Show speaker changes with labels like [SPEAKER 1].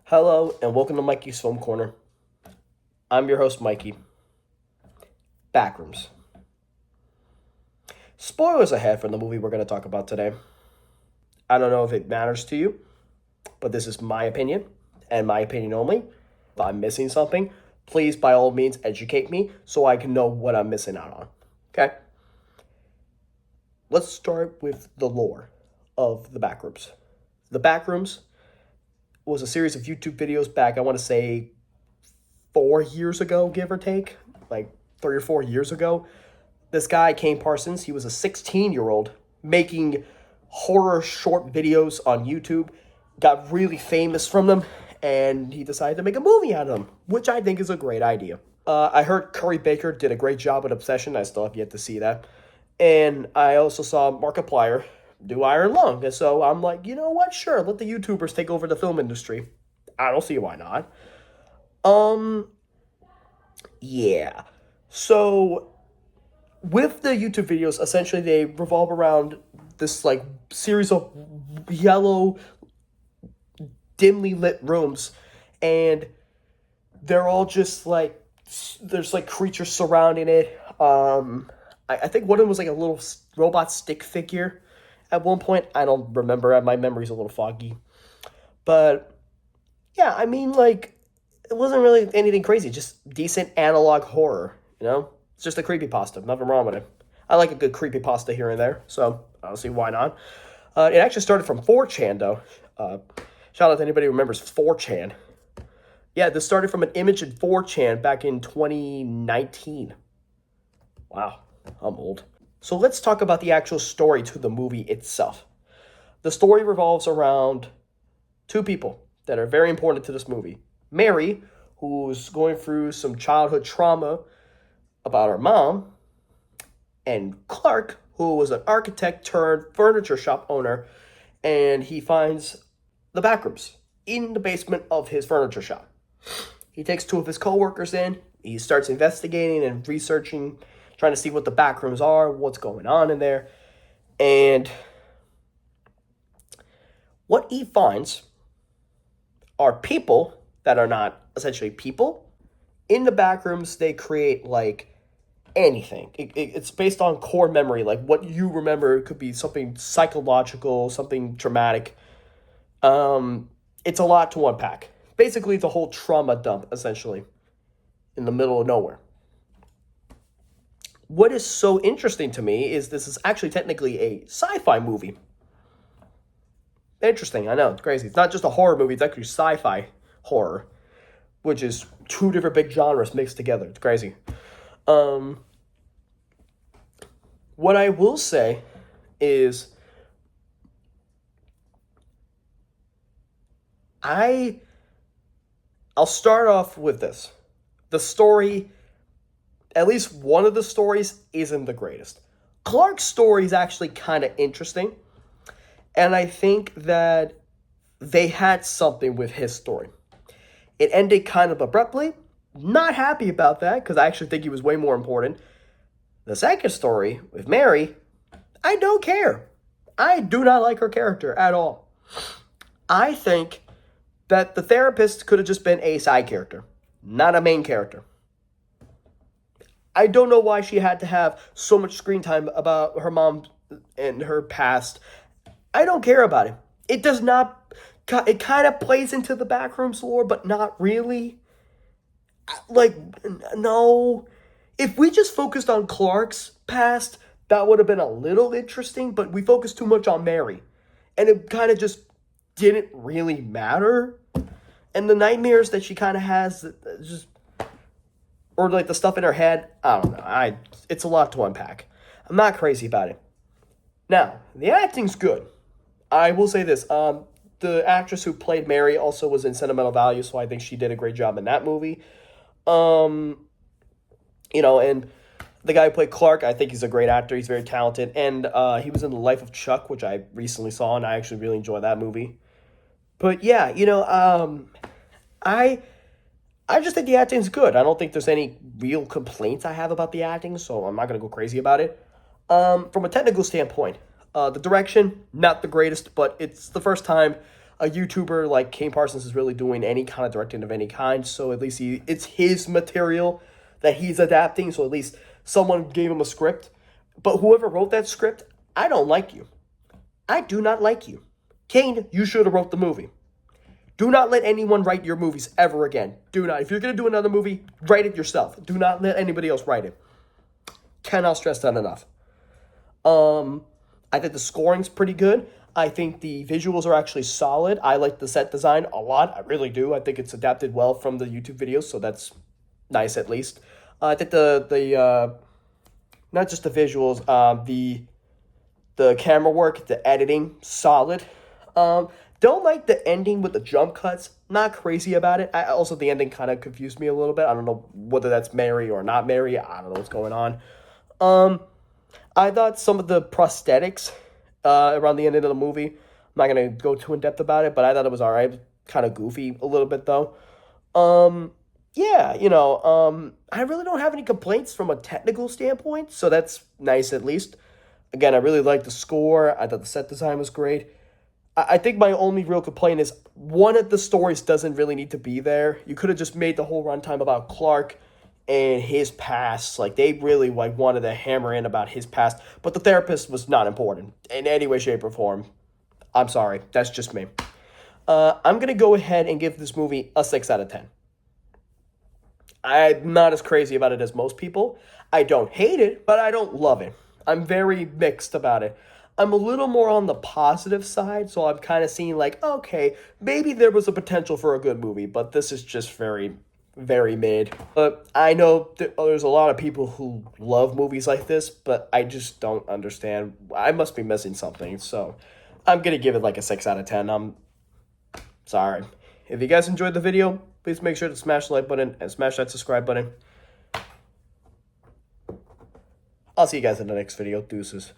[SPEAKER 1] Hello and welcome to Mikey's Film Corner. I'm your host, Mikey. Backrooms. Spoilers ahead for the movie we're going to talk about today. I don't know if it matters to you, but this is my opinion, and my opinion only. If I'm missing something, please, by all means, educate me so I can know what I'm missing out on. Okay? Let's start with the lore of the Backrooms. The Backrooms was a series of YouTube videos back, I want to say, 4 years ago, give or take, like 3 or 4 years ago. This guy, Kaneparsons, he was a 16-year-old making horror short videos on YouTube, got really famous from them, and he decided to make a movie out of them, which I think is a great idea. I heard Curry Baker did a great job with Obsession. I still have yet to see that. And I also saw Markiplier do Iron Lung. And so I'm like, you know what? Sure, let the YouTubers take over the film industry. I don't see why not. Yeah. So, with the YouTube videos, essentially they revolve around this, like, series of yellow, dimly lit rooms. And they're all just, like, there's, like, creatures surrounding it. I think one of them was, like, a little robot stick figure at one point. I don't remember. My memory's a little foggy. But, yeah, I mean, like, it wasn't really anything crazy. Just decent analog horror, you know? It's just a creepypasta. Nothing wrong with it. I like a good creepypasta here and there, so I don't see why not. It actually started from 4chan, though. Shout out to anybody who remembers 4chan. Yeah, this started from an image in 4chan back in 2019. Wow, I'm old. So let's talk about the actual story to the movie itself. The story revolves around two people that are very important to this movie. Mary, who's going through some childhood trauma about her mom, and Clark, who was an architect turned furniture shop owner, and he finds the Backrooms in the basement of his furniture shop. He takes two of his coworkers in, he starts investigating and researching, trying to see what the Backrooms are, what's going on in there, and what he finds are people that are not essentially people. In the Backrooms, they create, like, anything. It's based on core memory, like what you remember. It could be something psychological, something traumatic. It's a lot to unpack. Basically, it's a whole trauma dump, essentially, in the middle of nowhere. What is so interesting to me is this is actually technically a sci-fi movie. Interesting, I know, it's crazy. It's not just a horror movie, it's actually sci-fi horror, which is two different big genres mixed together. It's crazy. What I will say is I'll start off with this. The story, at least one of the stories, isn't the greatest. Clark's story is actually kind of interesting, and I think that they had something with his story. It ended kind of abruptly. Not happy about that, because I actually think he was way more important. The second story, with Mary, I don't care. I do not like her character at all. I think that the therapist could have just been a side character, not a main character. I don't know why she had to have so much screen time about her mom and her past. I don't care about it. It does not... It kind of plays into the Backrooms lore, but not really. Like, no. If we just focused on Clark's past, that would have been a little interesting, but we focused too much on Mary. And it kind of just didn't really matter. And the nightmares that she kind of has, just, or like the stuff in her head, I don't know. It's a lot to unpack. I'm not crazy about it. Now, the acting's good. I will say this. The actress who played Mary also was in Sentimental Value, so I think she did a great job in that movie. You know, and the guy who played Clark, I think he's a great actor. He's very talented. And he was in The Life of Chuck, which I recently saw, and I actually really enjoyed that movie. But yeah, you know, I just think the acting's good. I don't think there's any real complaints I have about the acting, so I'm not going to go crazy about it. From a technical standpoint, the direction, not the greatest, but it's the first time a YouTuber like Kane Parsons is really doing any kind of directing of any kind. So at least it's his material that he's adapting. So at least someone gave him a script. But whoever wrote that script, I don't like you. I do not like you. Kane, you should have wrote the movie. Do not let anyone write your movies ever again. Do not. If you're going to do another movie, write it yourself. Do not let anybody else write it. Cannot stress that enough. I think the scoring's pretty good. I think the visuals are actually solid. I like the set design a lot. I really do. I think it's adapted well from the YouTube videos, so that's nice at least. I think the not just the visuals, the camera work, the editing, solid. Don't like the ending with the jump cuts. Not crazy about it. Also, the ending kind of confused me a little bit. I don't know whether that's Mary or not Mary. I don't know what's going on. I thought some of the prosthetics around the end of the movie, I'm not going to go too in-depth about it, but I thought it was all right. Kind of goofy a little bit, though. Yeah, I really don't have any complaints from a technical standpoint, so that's nice at least. Again, I really liked the score. I thought the set design was great. I think my only real complaint is one of the stories doesn't really need to be there. You could have just made the whole runtime about Clark and his past. Like, they really wanted to hammer in about his past, but the therapist was not important in any way, shape, or form. I'm sorry. That's just me. I'm going to go ahead and give this movie a 6 out of 10. I'm not as crazy about it as most people. I don't hate it, but I don't love it. I'm very mixed about it. I'm a little more on the positive side, so I'm kind of seeing like, okay, maybe there was a potential for a good movie, but this is just very, very mid. But I know there's a lot of people who love movies like this, but I just don't understand. I must be missing something, so I'm going to give it like a 6 out of 10. I'm sorry. If you guys enjoyed the video, please make sure to smash the like button and smash that subscribe button. I'll see you guys in the next video. Deuces.